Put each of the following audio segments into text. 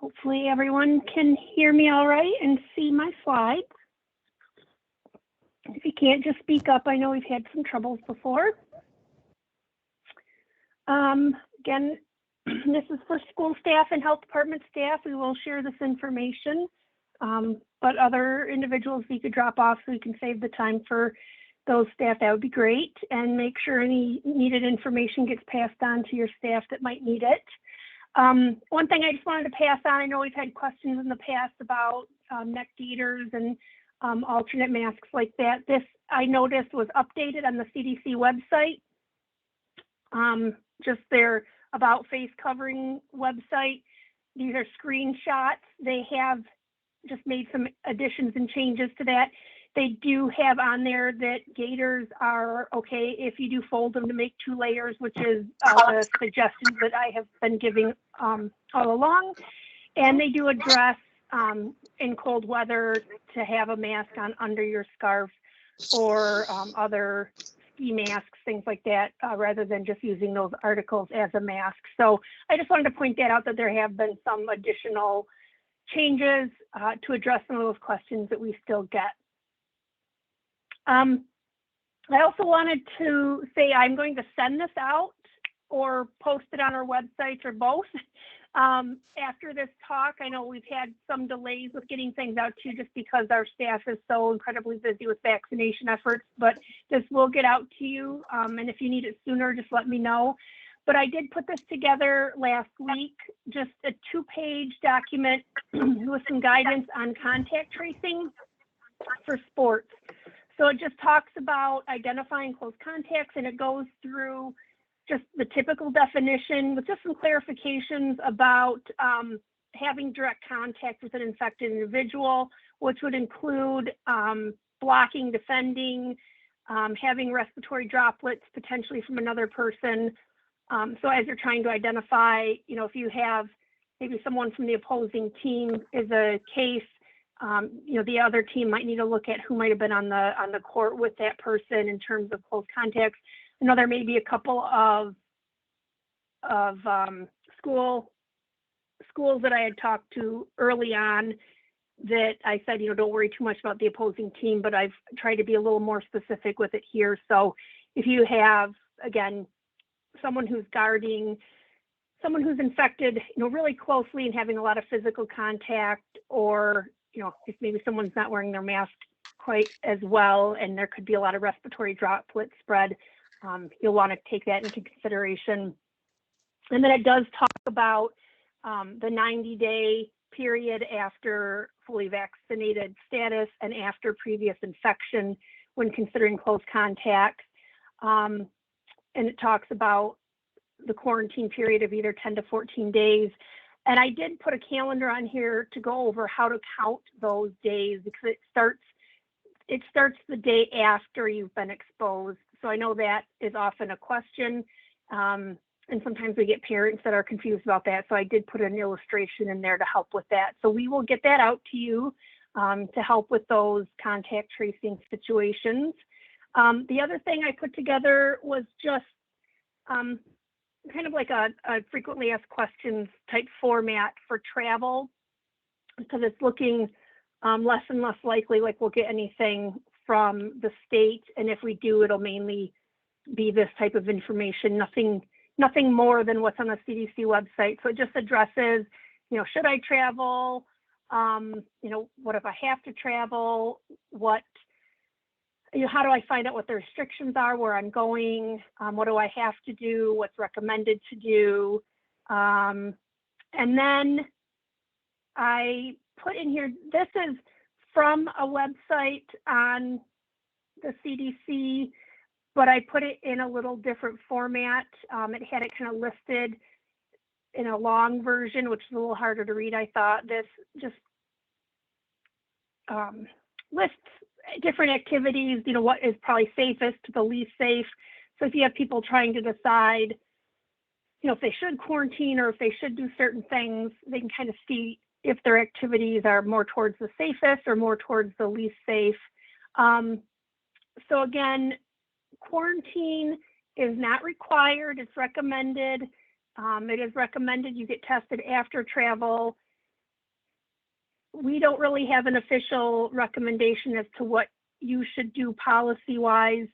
Hopefully everyone can hear me all right and see my slides. If you can't, just speak up. I know we've had some troubles before. Again, this is for school staff and health department staff. We will share this information, but other individuals you could drop off so you can save the time for those staff. That would be great, and make sure any needed information gets passed on to your staff that might need it. One thing I just wanted to pass on, I know we've had questions in the past about neck gaiters and alternate masks like that. This, I noticed, was updated on the CDC website, just their about face covering website. These are screenshots. They have just made some additions and changes to that. They do have on there that gaiters are okay if you do fold them to make 2 layers, which is the suggestions that I have been giving all along. And they do address in cold weather to have a mask on under your scarf or other ski masks, things like that, rather than just using those articles as a mask. So I just wanted to point that out, that there have been some additional changes to address some of those questions that we still get. I also wanted to say I'm going to send this out or post it on our websites or both after this talk. I know we've had some delays with getting things out to you just because our staff is so incredibly busy with vaccination efforts, but this will get out to you. And if you need it sooner, just let me know. But I did put this together last week, just a 2-page document with some guidance on contact tracing for sports. So it just talks about identifying close contacts, and it goes through just the typical definition with just some clarifications about having direct contact with an infected individual, which would include blocking, defending, having respiratory droplets potentially from another person. So as you're trying to identify, if you have maybe someone from the opposing team is a case, the other team might need to look at who might have been on the court with that person in terms of close contacts. I know there may be a couple of schools that I had talked to early on that I said, don't worry too much about the opposing team, but I've tried to be a little more specific with it here. So if you have, again, someone who's guarding someone who's infected, really closely and having a lot of physical contact, or if maybe someone's not wearing their mask quite as well, and there could be a lot of respiratory droplet spread, you'll want to take that into consideration. And then it does talk about the 90-day period after fully vaccinated status and after previous infection when considering close contacts. And it talks about the quarantine period of either 10 to 14 days. And I did put a calendar on here to go over how to count those days, because it starts the day after you've been exposed. So I know that is often a question, and sometimes we get parents that are confused about that. So I did put an illustration in there to help with that. So we will get that out to you to help with those contact tracing situations. The other thing I put together was just kind of like a frequently asked questions type format for travel, because it's looking less and less likely like we'll get anything from the state. And if we do, it'll mainly be this type of information, nothing more than what's on the CDC website. So it just addresses, should I travel? What if I have to travel? How do I find out what the restrictions are, where I'm going? What do I have to do? What's recommended to do? And then I put in here, this is from a website on the CDC, but I put it in a little different format. It had it kind of listed in a long version, which is a little harder to read, I thought. This just lists different activities, what is probably safest to the least safe. So if you have people trying to decide, if they should quarantine or if they should do certain things, they can kind of see if their activities are more towards the safest or more towards the least safe. So again, quarantine is not required, it's recommended. It is recommended you get tested after travel. we don't really have an official recommendation as to what you should do policy-wise.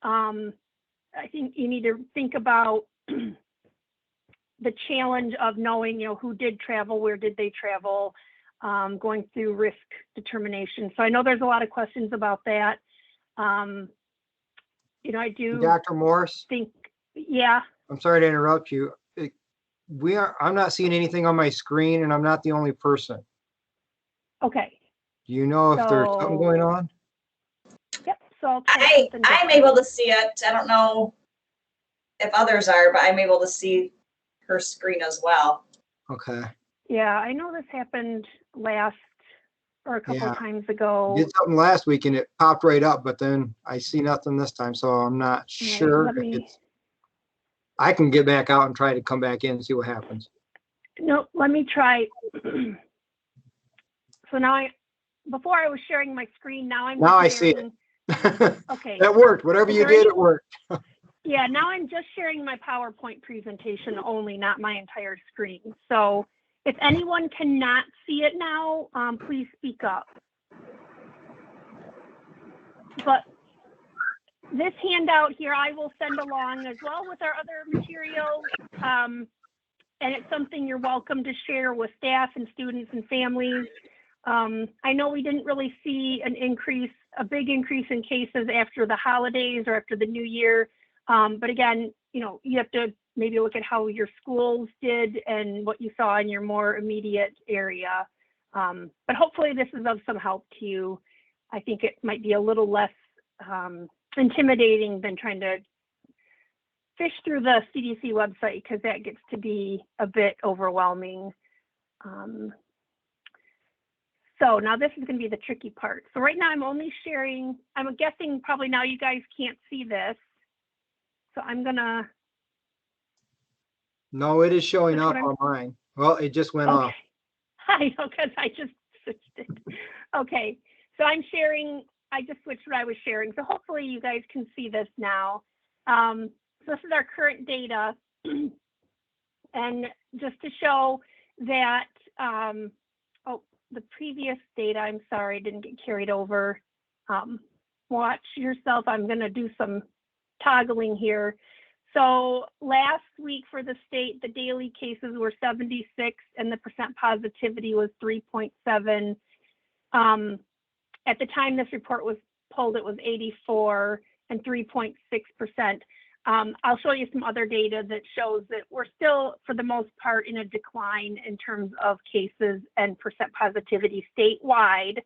I think you need to think about the challenge of knowing, who did travel, where did they travel, going through risk determination. So I know there's a lot of questions about that. I do Dr. Morse, think, yeah. I'm sorry to interrupt you. I'm not seeing anything on my screen, and I'm not the only person. Okay. Do you know if there's something going on? Yep. So I'll try something I'm able to see it. I don't know if others are, but I'm able to see her screen as well. Okay. Yeah, I know this happened last or a couple times ago. Did something last week and it popped right up, but then I see nothing this time, so I'm not sure. I can get back out and try to come back in and see what happens. No, let me try. So now before I was sharing my screen, now I see it. Okay. That worked. Whatever you did, it worked. Yeah, now I'm just sharing my PowerPoint presentation only, not my entire screen. So if anyone cannot see it now, please speak up. But this handout here, I will send along as well with our other materials. And it's something you're welcome to share with staff and students and families. I know we didn't really see a big increase in cases after the holidays or after the new year. But again, you have to maybe look at how your schools did and what you saw in your more immediate area. But hopefully this is of some help to you. I think it might be a little less intimidating than trying to fish through the CDC website, because that gets to be a bit overwhelming. So now this is going to be the tricky part. So right now I'm only sharing, I'm guessing probably now you guys can't see this. So I'm gonna. No, it is showing up on mine. Well, it just went off. I know, because I just switched it. Okay, so I'm sharing, I just switched what I was sharing. So hopefully you guys can see this now. So this is our current data. And just to show that, the previous data, I'm sorry, didn't get carried over. Watch yourself. I'm going to do some toggling here. So last week for the state, the daily cases were 76 and the percent positivity was 3.7. At the time this report was pulled, it was 84 and 3.6%. I'll show you some other data that shows that we're still, for the most part, in a decline in terms of cases and percent positivity statewide.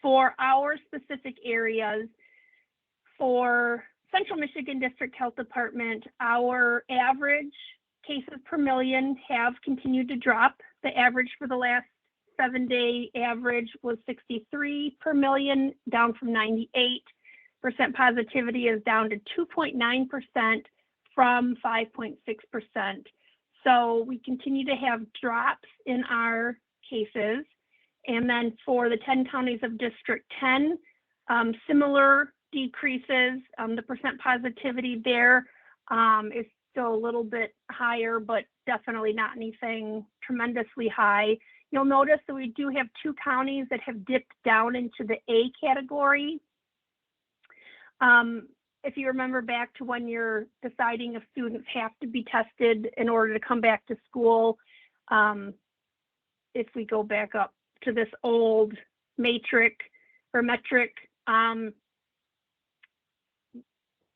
For our specific areas, for Central Michigan District Health Department, our average cases per million have continued to drop. The average for the last 7-day average was 63 per million, down from 98. Percent positivity is down to 2.9% from 5.6%. So we continue to have drops in our cases. And then for the 10 counties of District 10, similar decreases. The percent positivity there is still a little bit higher, but definitely not anything tremendously high. You'll notice that we do have 2 counties that have dipped down into the A category. If you remember back to when you're deciding if students have to be tested in order to come back to school, if we go back up to this old metric,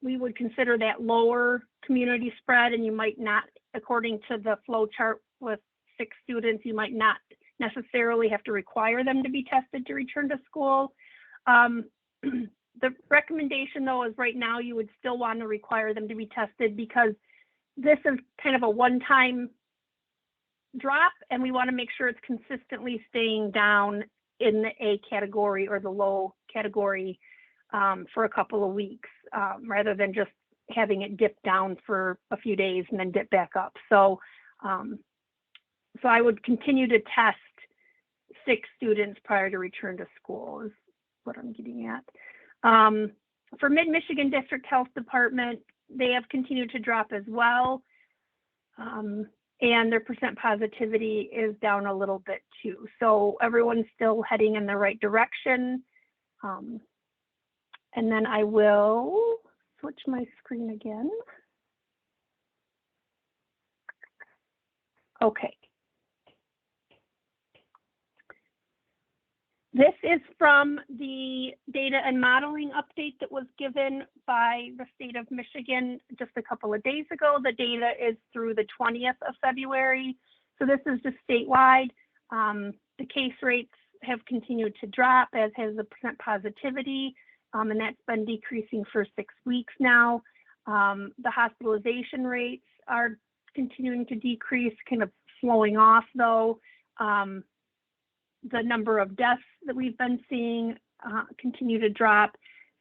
we would consider that lower community spread, and you might not, according to the flow chart with 6 students, you might not necessarily have to require them to be tested to return to school. The recommendation, though, is right now you would still want to require them to be tested, because this is kind of a one-time drop, and we want to make sure it's consistently staying down in the A category or the low category for a couple of weeks, rather than just having it dip down for a few days and then dip back up. So, so I would continue to test 6 students prior to return to school is what I'm getting at. For Mid-Michigan District Health Department, they have continued to drop as well. and their percent positivity is down a little bit too. So everyone's still heading in the right direction. And then I will switch my screen again. Okay. This is from the data and modeling update that was given by the state of Michigan just a couple of days ago. The data is through the 20th of February. So this is just statewide. The case rates have continued to drop, as has the percent positivity, and that's been decreasing for 6 weeks now. The hospitalization rates are continuing to decrease, kind of slowing off though. The number of deaths that we've been seeing continue to drop.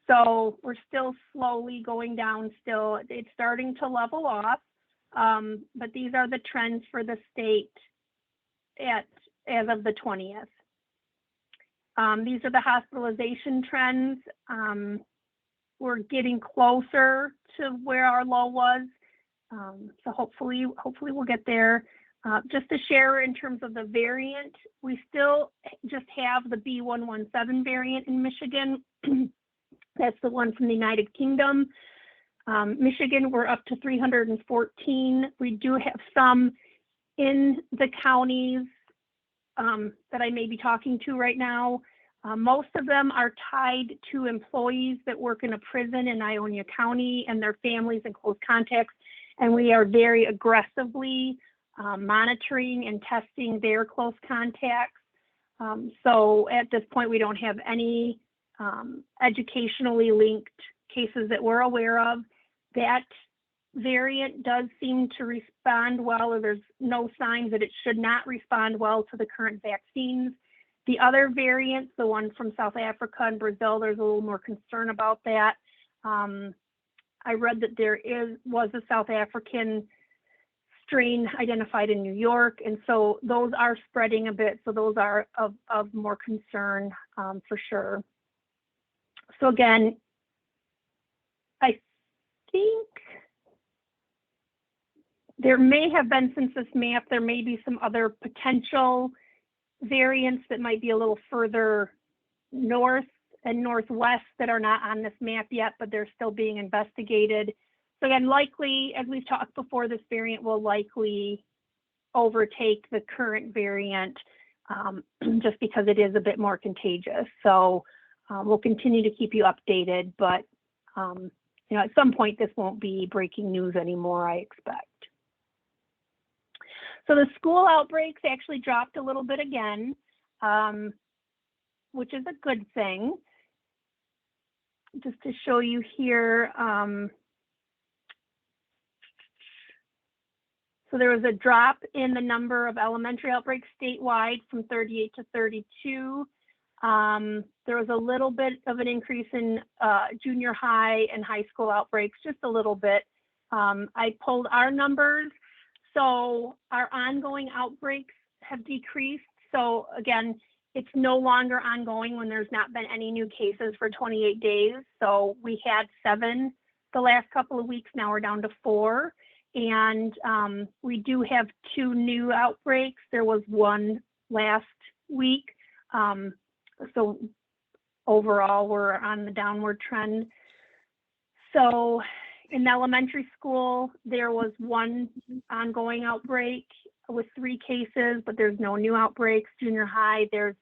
So we're still slowly going down still. It's starting to level off, but these are the trends for the state as of the 20th. These are the hospitalization trends. We're getting closer to where our low was. So hopefully we'll get there. Just to share in terms of the variant, we still just have the B117 variant in Michigan. That's the one from the United Kingdom. Michigan, we're up to 314. We do have some in the counties that I may be talking to right now. Most of them are tied to employees that work in a prison in Ionia County and their families and close contacts. And we are very aggressively monitoring and testing their close contacts. So at this point, we don't have any educationally linked cases that we're aware of. That variant does seem to respond well, or there's no signs that it should not respond well to the current vaccines. The other variants, the one from South Africa and Brazil, there's a little more concern about that. I read that there was a South African strain identified in New York, and so those are spreading a bit. So those are of more concern for sure. So again, I think there may have been, since this map, there may be some other potential variants that might be a little further north and northwest that are not on this map yet, but they're still being investigated. So again, likely, as we've talked before, this variant will likely overtake the current variant just because it is a bit more contagious. So we'll continue to keep you updated, but you know, at some point this won't be breaking news anymore, I expect. So the school outbreaks actually dropped a little bit again, which is a good thing. Just to show you here, so there was a drop in the number of elementary outbreaks statewide from 38 to 32. There was a little bit of an increase in junior high and high school outbreaks, just a little bit. I pulled our numbers. So our ongoing outbreaks have decreased. So again, it's no longer ongoing when there's not been any new cases for 28 days. So we had 7 the last couple of weeks. Now we're down to 4. And we do have 2 new outbreaks. There was 1 last week. So overall, we're on the downward trend. So in elementary school, there was 1 ongoing outbreak with 3 cases, but there's no new outbreaks. Junior high, there's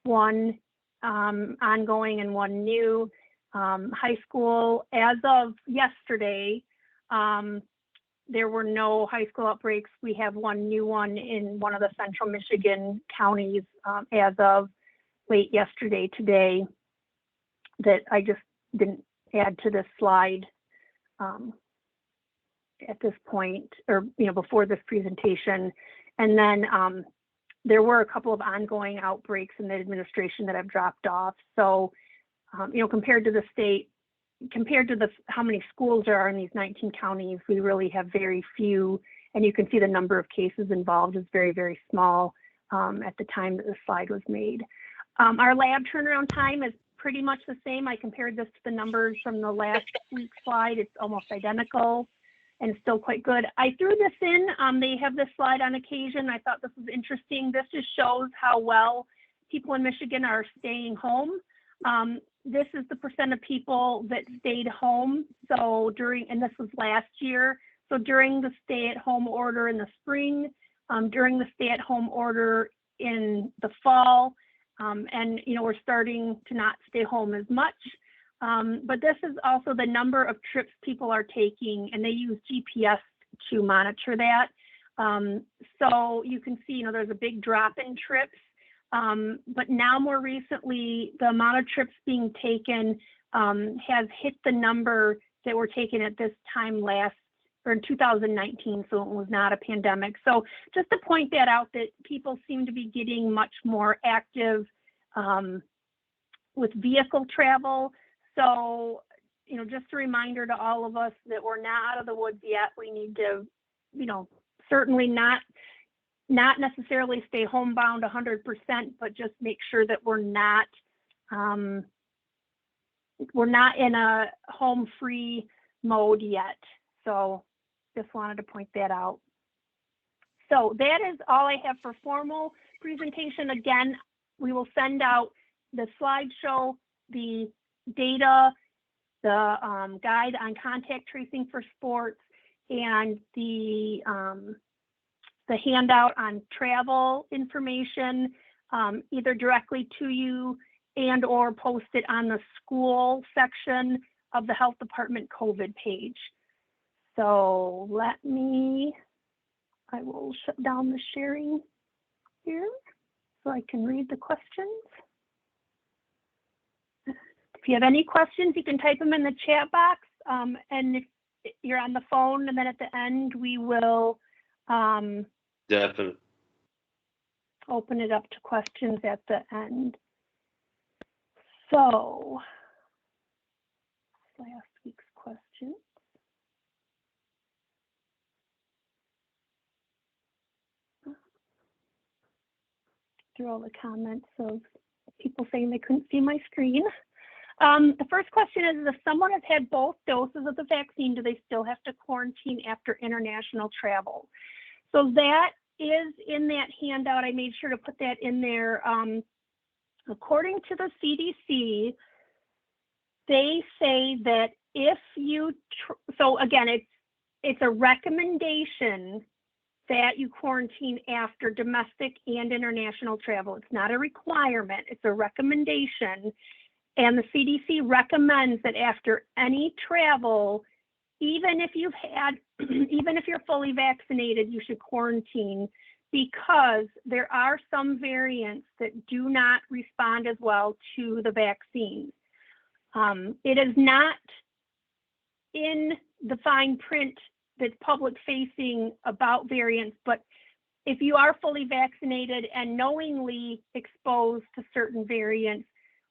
1 ongoing and 1 new. High school, as of yesterday, there were no high school outbreaks. We have 1 new one in one of the central Michigan counties as of late yesterday today that I just didn't add to this slide at this point, or before this presentation. And then there were a couple of ongoing outbreaks in the administration that have dropped off. So compared to the state, compared to how many schools there are in these 19 counties, we really have very few, and you can see the number of cases involved is very, very small at the time that the slide was made. Our lab turnaround time is pretty much the same. I compared this to the numbers from the last week's slide. It's almost identical. and still quite good. I threw this in. They have this slide on occasion. I thought this was interesting. This just shows how well people in Michigan are staying home. This is the percent of people that stayed home. So and this was last year. So during the stay-at-home order in the spring, during the stay-at-home order in the fall, and we're starting to not stay home as much. But this is also the number of trips people are taking, and they use GPS to monitor that. So you can see, there's a big drop in trips. But now more recently, the amount of trips being taken has hit the number that were taken at this time in 2019, so it was not a pandemic. So just to point that out, that people seem to be getting much more active with vehicle travel. So, just a reminder to all of us that we're not out of the woods yet. We need to, certainly not necessarily stay homebound 100%, but just make sure that we're not in a home-free mode yet. So just wanted to point that out. So that is all I have for formal presentation. Again, we will send out the slideshow, the data, the guide on contact tracing for sports, and the handout on travel information, either directly to you and or posted on the school section of the health department COVID page. So I will shut down the sharing here so I can read the questions. If you have any questions, you can type them in the chat box. And if you're on the phone, and then at the end, we will definitely open it up to questions at the end. So last week's question. Through all the comments of people saying they couldn't see my screen. The first question is, if someone has had both doses of the vaccine, do they still have to quarantine after international travel? So that is in that handout. I made sure to put that in there. According to the CDC, they say that if you, so again, it's a recommendation that you quarantine after domestic and international travel. It's not a requirement, it's a recommendation. And the CDC recommends that after any travel, even if you're fully vaccinated, you should quarantine, because there are some variants that do not respond as well to the vaccine. It is not in the fine print that's public facing about variants, but if you are fully vaccinated and knowingly exposed to certain variants,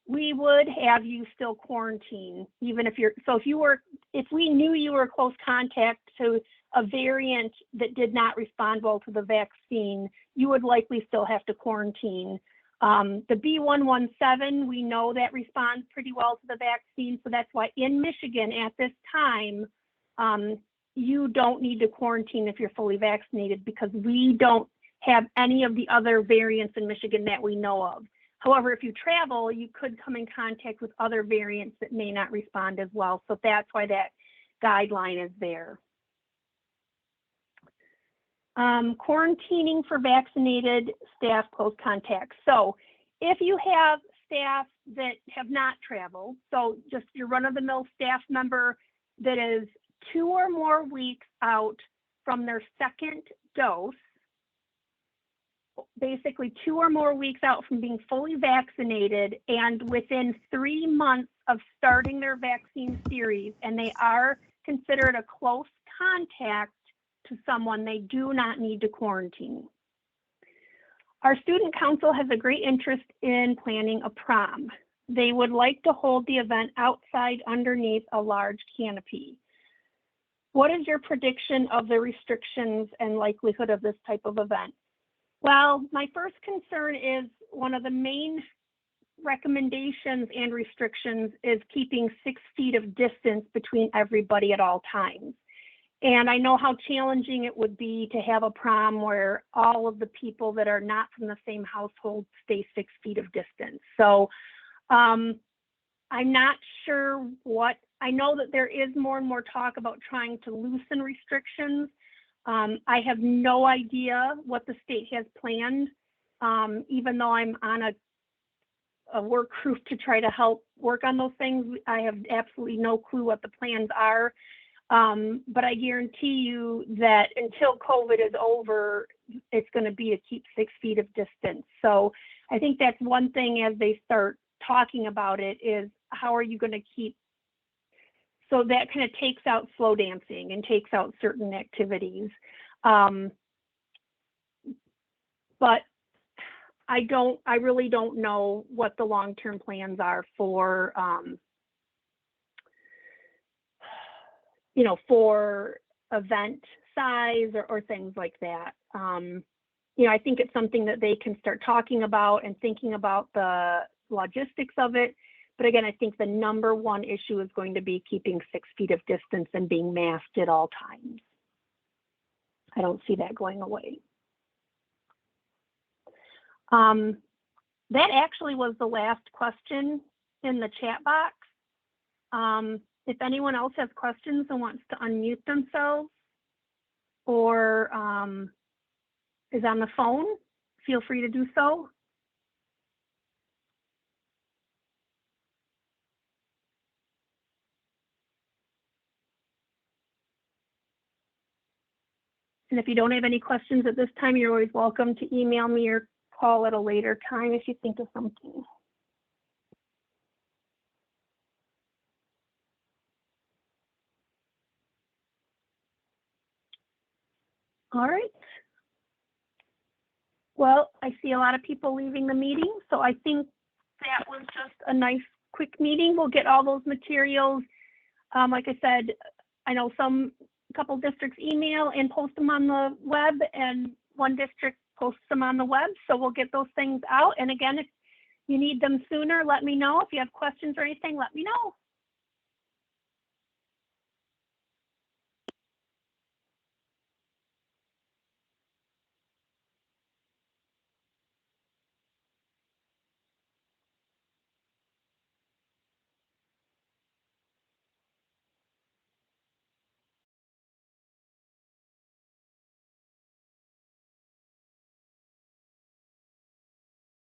we would have you still quarantine, even if if we knew you were close contact to a variant that did not respond well to the vaccine, you would likely still have to quarantine. The B117, we know that responds pretty well to the vaccine, so that's why in Michigan at this time, you don't need to quarantine if you're fully vaccinated, because we don't have any of the other variants in Michigan that we know of. However, if you travel, you could come in contact with other variants that may not respond as well. So that's why that guideline is there. Quarantining for vaccinated staff close contacts. So if you have staff that have not traveled, so just your run-of-the-mill staff member that is 2 or more weeks out from their second dose, basically 2 or more weeks out from being fully vaccinated and within 3 months of starting their vaccine series, and they are considered a close contact to someone, they do not need to quarantine. Our student council has a great interest in planning a prom. They would like to hold the event outside underneath a large canopy. What is your prediction of the restrictions and likelihood of this type of event? Well, my first concern is one of the main recommendations and restrictions is keeping 6 feet of distance between everybody at all times. And I know how challenging it would be to have a prom where all of the people that are not from the same household stay 6 feet of distance. So I'm not sure what, I know that there is more and more talk about trying to loosen restrictions. I have no idea what the state has planned, even though I'm on a work group to try to help work on those things. I have absolutely no clue what the plans are. But I guarantee you that until COVID is over, it's going to be a keep 6 feet of distance. So I think that's one thing as they start talking about it is how are you going to keep, so that kind of takes out slow dancing and takes out certain activities. But I really don't know what the long-term plans are for, you know, for event size or things like that. You know, I think it's something that they can start talking about and thinking about the logistics of it. But again, I think the number one issue is going to be keeping 6 feet of distance and being masked at all times. I don't see that going away. That actually was the last question in the chat box. If anyone else has questions and wants to unmute themselves or is on the phone, feel free to do so. And if you don't have any questions at this time, you're always welcome to email me or call at a later time if you think of something. All right. Well, I see a lot of people leaving the meeting, so I think that was just a nice quick meeting. We'll get all those materials. Like I said, I know a couple districts email and post them on the web, and one district posts them on the web. So we'll get those things out. And again, if you need them sooner, let me know. If you have questions or anything, let me know.